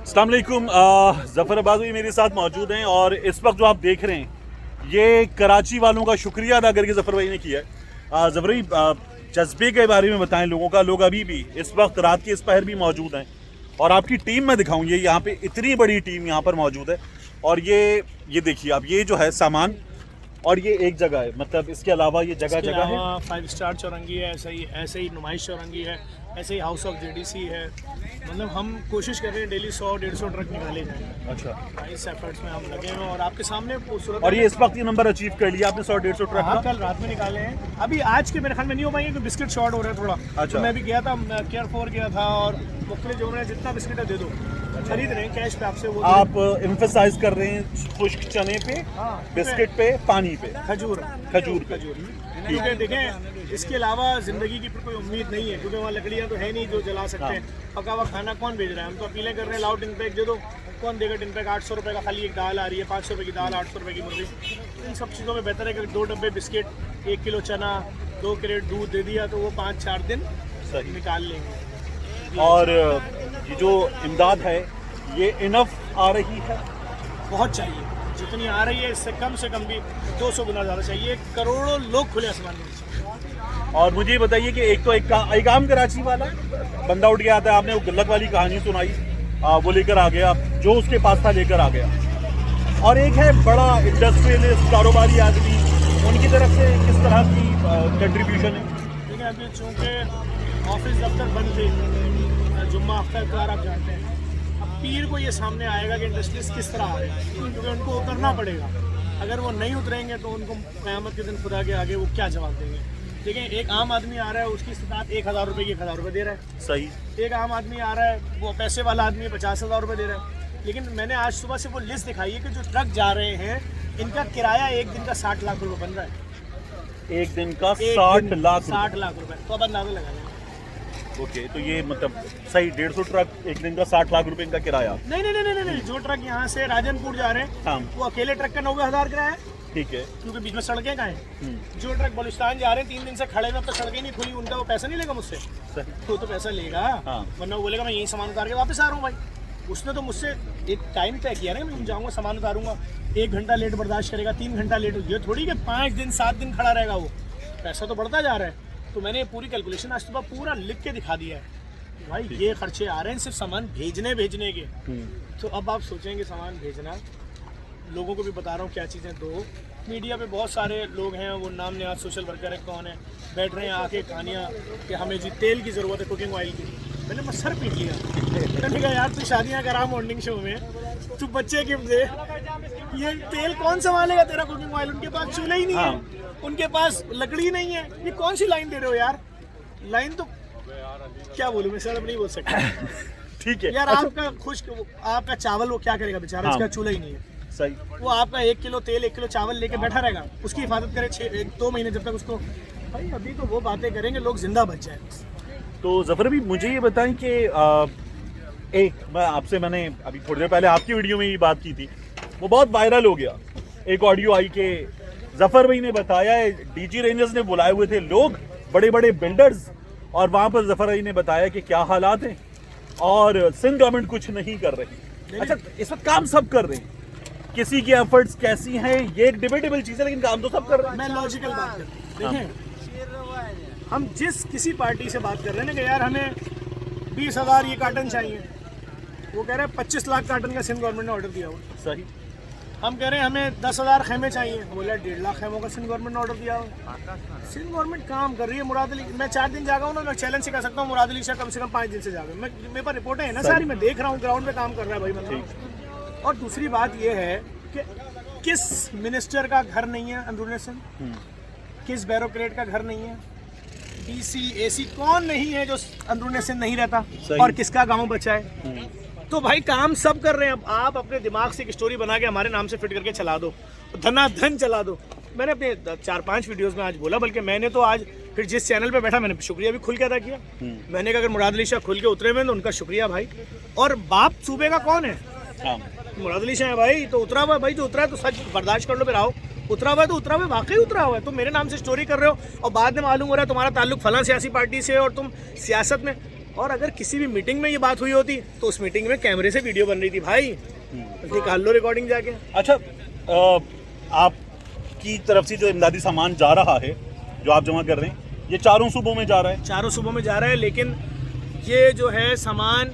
अस्सलाम वालेकुम। ज़फ़र अब्बासी मेरे साथ मौजूद हैं और इस वक्त जो आप देख रहे हैं ये कराची वालों का शुक्रिया अदा करके ज़फ़र भाई ने किया है। ज़फ़र भाई जज्बे के बारे में बताएं लोगों का। लोग अभी भी इस वक्त रात के इस पहर भी मौजूद हैं और आपकी टीम में दिखाऊँ, ये यहाँ पे इतनी बड़ी टीम यहाँ पर मौजूद है और ये देखिए आप, ये जो है सामान और ये एक जगह है, मतलब इसके अलावा ये जगह जगह है। 5 स्टार चौरंगी है, ऐसे ही नुमाइश चौरंगी है, ऐसे ही हाउस ऑफ जेडीसी है। मतलब हम कोशिश कर रहे हैं डेली 100-150 ट्रक निकाले जाएं। अच्छा, इस एफर्ट्स में हम लगे हुए हैं और आपके सामने खूबसूरत। और ये इस वक्त ये नंबर अचीव कर लिया आपने 100-150 ट्रक हाँ, का? कल रात में निकाले हैं। अभी आज के मेरे ख्याल में नहीं हो पाएंगे क्योंकि बिस्किट शॉर्ट हो रहा है थोड़ा। अच्छा। तो मैं भी गया था, केयर फोर गया था और मुख्तलिफ जो है जितना बिस्किट है दे दो, खरीद रहे हैं कैश पे आपसे। वो आप एम्फसाइज कर रहे हैं खुश्क चने पे, हाँ, बिस्किट पे, पानी पे, खजूर पे। क्योंकि देखें इसके अलावा ज़िंदगी की कोई उम्मीद नहीं है क्योंकि वहाँ लकड़ियाँ तो है नहीं जो जला सकते हैं। पका हुआ खाना कौन भेज रहा है? हम तो अपीलें कर रहे हैं, लाओ टिन पैक दे दो। कौन देगा टिन पैक? 800 रुपये का खाली एक दाल आ रही है, 500 रुपये की दाल, 800 रुपये की मुर्गी। इन सब चीज़ों में बेहतर है कि 2 डब्बे बिस्किट, 1 किलो चना, 2 क्रेट दूध दे दिया तो वो 5-4 दिन सही निकाल लेंगे। और ये जो इमदाद है ये इनफ आ रही है? बहुत चाहिए, जितनी आ रही है इससे कम भी 200 गुना ज़्यादा चाहिए। करोड़ों लोग खुले आसमान में। और मुझे ये बताइए कि एक आम कराची वाला बंदा उठ गया था, आपने वो गुल्लक वाली कहानी सुनाई, वो लेकर आ गया जो उसके पास था, लेकर आ गया। और एक है बड़ा इंडस्ट्रियलिस्ट कारोबारी आदमी, उनकी तरफ से किस तरह की कंट्रीब्यूशन है? ठीक है, अभी चूँकि ऑफिस दफ्तर बंद थे, जुम्मा हफ्ता इफ्तार आप जानते हैं, अब पीर को ये सामने आएगा कि इंडस्ट्रीज किस तरह आ रहे हैं क्योंकि उनको उतरना पड़ेगा। अगर वो नहीं उतरेंगे तो उनको क़यामत के दिन खुदा के आगे वो क्या जवाब देंगे? देखिए, एक आम आदमी आ रहा है, उसकी इस्तात 1,000 रुपये की 1,000 रुपये दे रहा है। सही। एक आम आदमी आ रहा है, वो पैसे वाला आदमी 50,000 रुपये दे रहा है। लेकिन मैंने आज सुबह से वो लिस्ट दिखाई है कि जो ट्रक जा रहे हैं इनका किराया एक दिन का 60 लाख रुपये बन रहा है। एक दिन का 60 लाख? 60 लाख रुपये, तो अब अंदाजा लगा लें। ओके, तो ये मतलब सही 150 ट्रक, एक दिन का 60 लाख रुपए इनका किराया? नहीं, जो ट्रक यहाँ से राजनपुर जा रहे हैं, हाँ, वो अकेले ट्रक का 90,000 किराया है। ठीक है, क्योंकि बीच में सड़कें कहाँ हैं। जो ट्रक बलुचिस्तान जा रहे हैं 3 दिन से खड़े में, अब तक सड़कें नहीं खुली, उनका वो पैसा नहीं लेगा मुझसे। वो तो पैसा लेगा, हाँ। वरना वो बोलेगा मैं यही सामान उतार के वापस आ रहा हूँ। भाई उसने तो मुझसे एक टाइम तय किया ना, मैं जाऊँगा सामान उतारूंगा, 1 घंटा लेट बर्दाश्त करेगा, 3 घंटा लेट, ये थोड़ी कि 5 दिन 7 दिन खड़ा रहेगा वो। पैसा तो बढ़ता जा रहा है। तो मैंने पूरी कैलकुलेशन आज सुबह पूरा लिख के दिखा दिया है भाई, ये खर्चे आ रहे हैं सिर्फ सामान भेजने के। तो अब आप सोचेंगे सामान भेजना, लोगों को भी बता रहा हूँ क्या चीज़ें दो। मीडिया पे बहुत सारे लोग हैं, वो नाम निहाद सोशल वर्कर है, कौन है, बैठ रहे हैं आके कहानियाँ कि हमें जी तेल की ज़रूरत है, कुकिंग ऑयल की। मैंने मैं सर पीट लिया। मैंने कहा यार तू शादियाँ करा मॉर्निंग शो में, तू बच्चे गिफ्ट दे, ये तेल कौन संभालेगा तेरा कुकिंग ऑयल? उनके पास चूल्हा ही नहीं है, उनके पास लकड़ी नहीं है। ये कौन सी लाइन दे रहे हो यार? लाइन तो क्या बोलूं मैं सर, अब नहीं बोल सकता। ठीक है यार। अच्छा। आपका चावल वो क्या करेगा बेचारा? इसका चूल्हा ही नहीं है। सही। वो आपका 1 किलो तेल 1 किलो चावल लेके बैठा रहेगा, उसकी हिफाजत करे 2 महीने जब तक उसको। भाई अभी तो वो बातें करेंगे लोग, जिंदा बच जाए। तो ज़फ़र भी मुझे ये बताएं कि मैंने अभी थोड़ी देर पहले आपकी वीडियो में ये बात की थी, वो बहुत वायरल हो गया। एक ऑडियो आई कि ज़फ़र भाई ने बताया है डीजी रेंजर्स ने बुलाए हुए थे लोग, बड़े बड़े बिल्डर्स, और वहाँ पर ज़फ़र भाई ने बताया कि क्या हालात हैं और सिंध गवर्नमेंट कुछ नहीं कर रही। अच्छा, इस वक्त काम सब कर रहे हैं, किसी की एफर्ट्स कैसी हैं ये एक डिबेटेबल चीज़ है, लेकिन काम तो सब कर रहे हैं। मैं लॉजिकल बात कर, देखें हम जिस किसी पार्टी से बात कर रहे हैं ना कि यार हमें 20,000 ये कार्टन चाहिए, वो कह रहे हैं 25 लाख कार्टन का सिंध गवर्नमेंट ने ऑर्डर दिया हुआ। सही। हम कह रहे हैं हमें 10,000 खेमे चाहिए, बोला 1.5 लाख खेमों का सिंध गवर्नमेंट ने ऑर्डर दिया हुआ। सिंध गवर्नमेंट काम कर रही है। मुराद अली, मैं 4 दिन जागा हूँ ना, मैं चैलेंज से कह सकता हूँ मुराद अली शाह कम से कम 5 दिन से जागा। मेरे पास रिपोर्टें हैं ना सारी, मैं देख रहा हूँ ग्राउंड पे काम कर रहा है भाई मतलब। और दूसरी बात ये है कि किस मिनिस्टर का घर नहीं है अंदरूनी सिंध, किस ब्यूरोक्रेट का घर नहीं है, डीसी एसी कौन नहीं है जो अंदरूनी सिंध नहीं रहता, और किसका गाँव बचा है। तो भाई काम सब कर रहे हैं। अब आप अपने दिमाग से एक स्टोरी बना के हमारे नाम से फिट करके चला दो, धनाधन चला दो। मैंने अपने 4-5 वीडियोस में आज बोला, बल्कि मैंने तो आज फिर जिस चैनल पे बैठा मैंने शुक्रिया भी खुल के अदा किया। मैंने कहा अगर मुराद अली शाह खुल के उतरे हुए तो उनका शुक्रिया भाई। और बाप सूबे का कौन है? मुराद अली शाह है भाई, तो उतरा हुआ भाई, जो उतरा है तो सच बर्दाश्त कर लो, फिर आओ। उतरा हुआ है तो उतरा हुआ, वाकई उतरा हुआ है। तुम मेरे नाम से स्टोरी कर रहे हो और बाद में मालूम हो रहा है तुम्हारा ताल्लुक फलां सियासी पार्टी से और तुम सियासत में। और अगर किसी भी मीटिंग में ये बात हुई होती तो उस मीटिंग में कैमरे से वीडियो बन रही थी भाई, निकाल लो रिकॉर्डिंग जाके। अच्छा, आपकी तरफ से जो इमदादी सामान जा रहा है, जो आप जमा कर रहे हैं, ये चारों सूबों में जा रहा है? चारों सूबों में जा रहा है, लेकिन ये जो है सामान,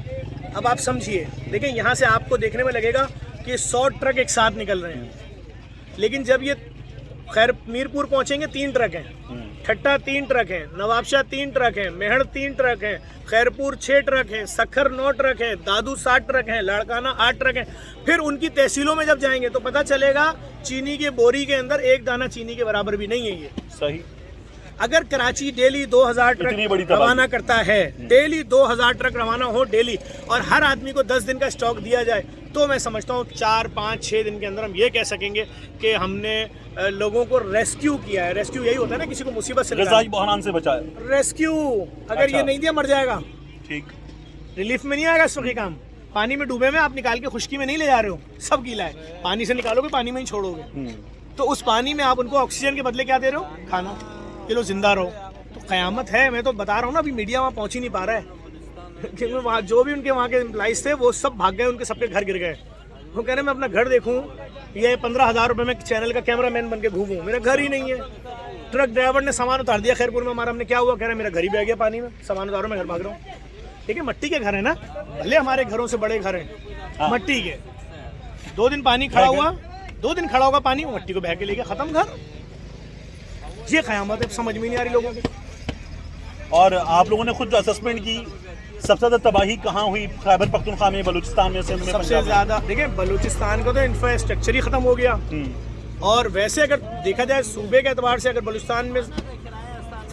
अब आप समझिए, देखिए यहाँ से आपको देखने में लगेगा कि 100 ट्रक एक साथ निकल रहे हैं, लेकिन जब ये खैर मीरपुर पहुँचेंगे 3 ट्रक हैं, ठट्टा 3 ट्रक हैं, नवाबशाह 3 ट्रक हैं, मेहड़ 3 ट्रक हैं, खैरपुर 6 ट्रक हैं, सखर 9 ट्रक हैं, दादू 7 ट्रक हैं, लाड़काना 8 ट्रक हैं। फिर उनकी तहसीलों में जब जाएंगे तो पता चलेगा चीनी के बोरी के अंदर एक दाना चीनी के बराबर भी नहीं है ये। सही। अगर कराची डेली 2000 ट्रक रवाना करता है, डेली 2000 ट्रक रवाना हो डेली, और हर आदमी को 10 दिन का स्टॉक दिया जाए, तो मैं समझता हूँ 4, 5, 6 दिन के अंदर हम ये कह सकेंगे कि हमने लोगों को रेस्क्यू किया है। रेस्क्यू यही होता है ना, किसी को मुसीबत से ग़िज़ाई बहरान से बचाया। रेस्क्यू, अगर ये नहीं दिया मर जाएगा। ठीक, रिलीफ में नहीं आएगा इस वक्त ये काम। पानी में डूबे में आप निकाल के खुश्की में नहीं ले जा रहे हो, सब गीला है, पानी से निकालोगे पानी में ही छोड़ोगे, तो उस पानी में आप उनको ऑक्सीजन के बदले क्या दे रहे हो? खाना। ये लो जिंदा रहो। तो क़यामत है। मैं तो बता रहा हूँ ना, अभी मीडिया वहाँ पहुँच ही नहीं पा रहा है, क्योंकि वहाँ जो भी उनके वहाँ के एम्प्लॉइज थे वो सब भाग गए, उनके सबके घर गिर गए। वो कह रहे मैं अपना घर देखूँ, ये 15,000 रुपये में चैनल का कैमरामैन बन के घूमूँ, मेरा घर ही नहीं है। ट्रक ड्राइवर ने सामान उतार दिया खैरपुर में हमारा, हमने क्या हुआ, कह रहे मेरा घर ही बह गया पानी में, सामान उतारो मैं घर भाग रहा हूँ। ठीक है, मट्टी के घर है ना, भले हमारे घरों से बड़े घर हैं मट्टी के। 2 दिन पानी खड़ा हुआ, 2 दिन खड़ा होगा पानी, मट्टी को बह के ले गया, खत्म घर। ये क़यामत है, समझ में नहीं आ रही लोगों की। और आप लोगों ने खुद जो असेसमेंट की, सबसे ज़्यादा तबाही कहाँ हुई? खैबर पख्तूनख्वा में, बलूचिस्तान में, सिंध में? सबसे ज़्यादा देखिए बलूचिस्तान का तो इंफ्रास्ट्रक्चर ही ख़त्म हो गया। और वैसे अगर देखा जाए सूबे के एतबार से, अगर बलूचिस्तान में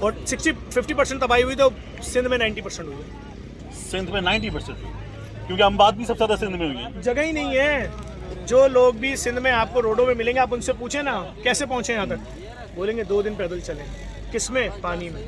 50% तबाही हुई तो सिंध में 90% हुई। सिंध में 90%, क्योंकि अम्बाद भी सबसे ज़्यादा सिंध में हुई है। जगह ही नहीं है। जो लोग भी सिंध में आपको रोडों में मिलेंगे, आप उनसे पूछे ना कैसे पहुँचे यहाँ तक, बोलेंगे 2 दिन पैदल चले। किसमें? पानी में।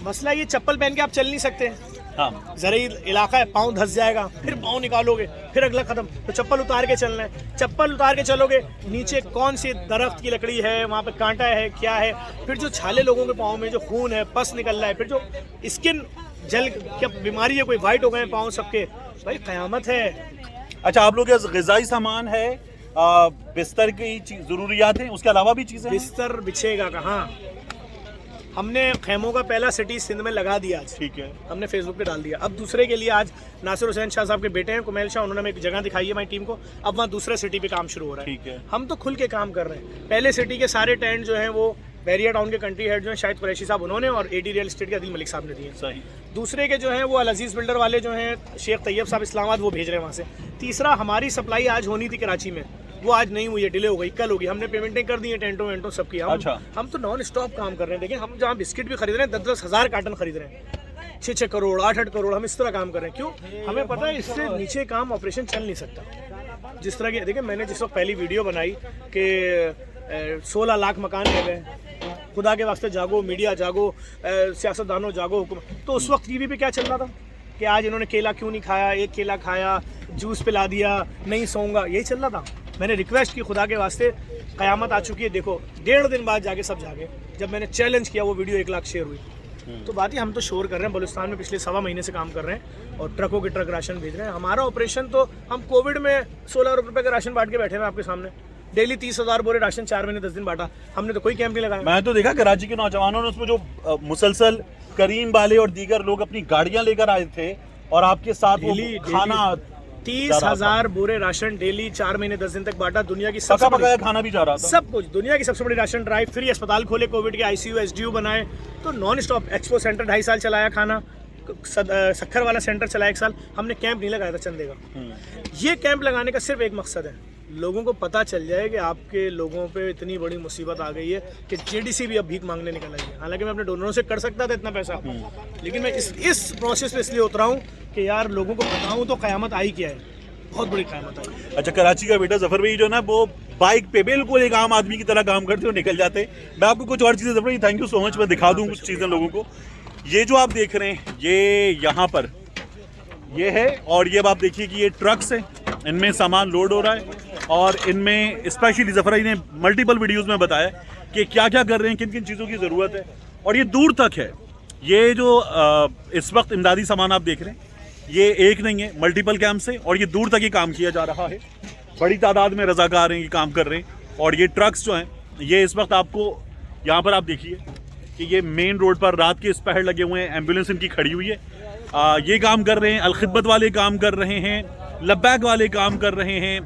मसला ये चप्पल पहन के आप चल नहीं सकते। हाँ, ज़रूरी इलाका है, पाँव धंस जाएगा, फिर पाँव निकालोगे, फिर अगला कदम, तो चप्पल उतार के चलना है। चप्पल उतार के चलोगे, नीचे कौन सी दरख्त की लकड़ी है, वहाँ पे कांटा है, क्या है, फिर जो छाले लोगों के पाँव में जो खून है, पस निकल रहा है, फिर जो स्किन जल क्या बीमारी है, कोई वाइट हो गए पाँव सबके, भाई क़यामत है। अच्छा, आप लोग के ग़िज़ाई सामान है, बिस्तर की ज़रूरियात हैं, उसके अलावा भी चीज़ें? बिस्तर बिछेगा कहाँ? हमने खेमों का पहला सिटी सिंध में लगा दिया आज, ठीक है, हमने फेसबुक पे डाल दिया। अब दूसरे के लिए आज नासिर हुसैन शाह साहब के बेटे हैं कुमैल शाह, उन्होंने हमें एक जगह दिखाई है हमारी टीम को, अब वहाँ दूसरे सिटी पे काम शुरू हो रहा है। ठीक है, हम तो खुल के काम कर रहे हैं। पहले सिटी के सारे टेंट जो हैं वो बैरिया टाउन के कंट्री हेड जो हैं शाहिद कुरैशी साहब उन्होंने, और एडी रियल एस्टेट के अदील मलिक साहब ने दिए। सही। दूसरे के जो हैं वो अल अजीज़ बिल्डर वाले जो हैं शेख तैयब साहब इस्लामाबाद, वो भेज रहे हैं वहाँ से। तीसरा, हमारी सप्लाई आज होनी थी कराची में, वो आज नहीं हुई है, डिले हो गई, कल होगी। हमने पेमेंटें कर दी हैं टेंटों वेंटों सबकी। हम तो नॉन स्टॉप काम कर रहे हैं। देखिए हम जहाँ बिस्किट भी खरीद रहे हैं, 10-10 हज़ार कार्टन खरीद रहे हैं, 6-6 करोड़ 8-8 करोड़, हम इस तरह काम कर रहे हैं। क्यों? हमें पता है इससे नीचे काम ऑपरेशन चल नहीं सकता। जिस तरह की देखिए मैंने जिस वक्त पहली वीडियो बनाई कि 16 लाख मकान ले गए, खुदा के वास्ते जागो, मीडिया जागो, सियासतदानों जागो, तो उस वक्त टीवी पे क्या चल रहा था कि आज इन्होंने केला क्यों नहीं खाया, एक केला खाया, जूस पिला दिया, नहीं सोऊंगा, यही चल रहा था। मैंने रिक्वेस्ट की खुदा के वास्ते, क़यामत आ चुकी है, देखो 1.5 दिन बाद जाके सब जागे। जब मैंने चैलेंज किया वो वीडियो 1 लाख शेयर हुई। तो बात ही हम तो शोर कर रहे हैं, बलूचिस्तान में पिछले 1.25 महीने से काम कर रहे हैं और ट्रकों के ट्रक राशन भेज रहे हैं। हमारा ऑपरेशन तो, हम कोविड में 16 रुपये का राशन बांट के बैठे हैं आपके सामने, डेली 30,000 बोरे राशन 4 महीने 10 दिन बांटा, हमने तो कोई कैंप नहीं लगाया। मैं तो देखा कराची के नौजवानों ने उसमें जो मुसलसल करीम वाले और दीगर लोग अपनी गाड़ियां लेकर आए थे और आपके साथ वो खाना 30,000 बोरे राशन डेली 4 महीने 10 दिन तक बांटा। दुनिया की सबसे बड़ा खाना भी जा रहा था, सब कुछ, दुनिया की सबसे बड़ी राशन ड्राइव, फ्री अस्पताल खोले कोविड के, ICU SDU बनाए, तो नॉन स्टॉप। एक्सपो सेंटर 2.5 साल चलाया खाना, सखर वाला सेंटर चलाया 1 साल, हमने कैंप नहीं लगाया था चंदे का। ये कैंप लगाने का सिर्फ एक मकसद है, लोगों को पता चल जाए कि आपके लोगों पे इतनी बड़ी मुसीबत आ गई है कि JDC भी अब भीख मांगने निकल आई है। हालांकि मैं अपने डोनरों से कर सकता था इतना पैसा, लेकिन मैं इस प्रोसेस पे इसलिए उतरा हूँ कि यार लोगों को बताऊँ तो क़यामत आई क्या है, बहुत बड़ी क़यामत आई। अच्छा, कराची का बेटा जफर भाई जो ना वो बाइक पे बिल्कुल एक आम आदमी की तरह काम करते और निकल जाते। मैं आपको कुछ और चीज़ें, जफर भाई थैंक यू सो मच, मैं दिखा दूँ कुछ चीज़ें लोगों को। ये जो आप देख रहे हैं, ये यहाँ पर ये है, और ये अब आप देखिए कि ये ट्रक्स हैं, इनमें सामान लोड हो रहा है, और इनमें स्पेशली जफर भाई ने मल्टीपल वीडियोस में बताया कि क्या क्या कर रहे हैं, किन किन चीज़ों की ज़रूरत है, और ये दूर तक है। ये जो इस वक्त इमदादी सामान आप देख रहे हैं, ये एक नहीं है, मल्टीपल कैंप से, और ये दूर तक ये काम किया जा रहा है। बड़ी तादाद में रजाकार हैं, ये काम कर रहे हैं। और ये ट्रक्स जो हैं, ये इस वक्त आपको यहाँ पर आप देखिए कि ये मेन रोड पर रात के इस पहर लगे हुए हैं, एम्बुलेंस इनकी खड़ी हुई है। ये काम कर रहे हैं, अलखिदमत वाले काम कर रहे हैं, लब्बैक वाले काम कर रहे हैं,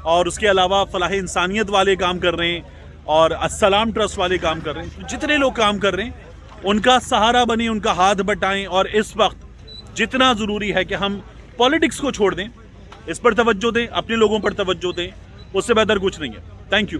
और उसके अलावा फलाह इंसानियत वाले काम कर रहे हैं, और अस्सलाम ट्रस्ट वाले काम कर रहे हैं। जितने लोग काम कर रहे हैं उनका सहारा बने, उनका हाथ बटाएं। और इस वक्त जितना ज़रूरी है कि हम पॉलिटिक्स को छोड़ दें, इस पर तवज्जो दें, अपने लोगों पर तवज्जो दें, उससे बेहतर कुछ नहीं है। Thank you.